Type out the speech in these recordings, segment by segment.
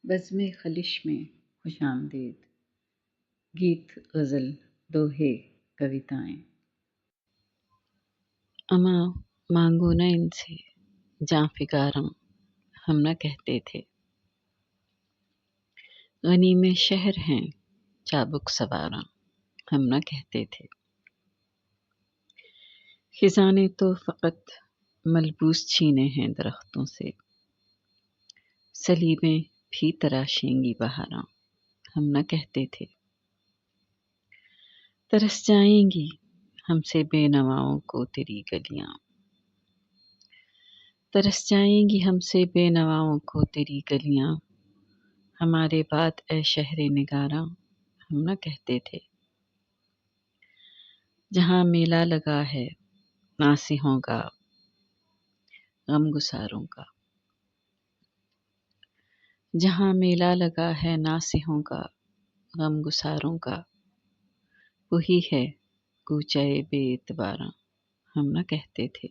بزم خلش میں خوش آمدید، گیت غزل دوہے کویتائیں۔ اماں مانگو نہ ان سے جاں فگاراں، ہم نہ کہتے تھے۔ غنیم شہر ہیں چابک سواراں، ہم نہ کہتے تھے۔ خزاں نے تو فقط ملبوس چھینے ہیں درختوں سے، سلیبیں بھی تراشیں گی بہاراں، ہم نہ کہتے تھے۔ ترس جائیں گی ہم سے بے نواؤں کو تیری گلیاں، ترس جائیں گی ہم سے بے نواؤں کو تیری گلیاں، ہمارے بعد اے شہر نگاراں، ہم نہ کہتے تھے۔ جہاں میلہ لگا ہے ناصحوں کا غم گساروں کا، جہاں میلہ لگا ہے ناصحوں کا غم گساروں کا، وہی ہے کوچہ بے اعتباراں، ہم نہ کہتے تھے۔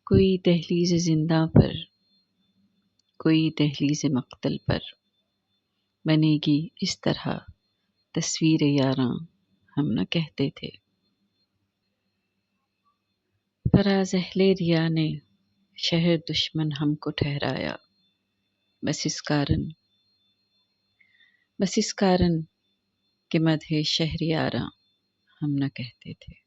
کوئی دہلیز زندہ پر، کوئی دہلیز مقتل پر بنے گی اس طرح تصویر یاراں، ہم نہ کہتے تھے۔ فراز اہل ریا نے شہر دشمن ہم کو ٹھہرایا، بس اس کارن کہ مدح شہریاراں، ہم نہ کہتے تھے۔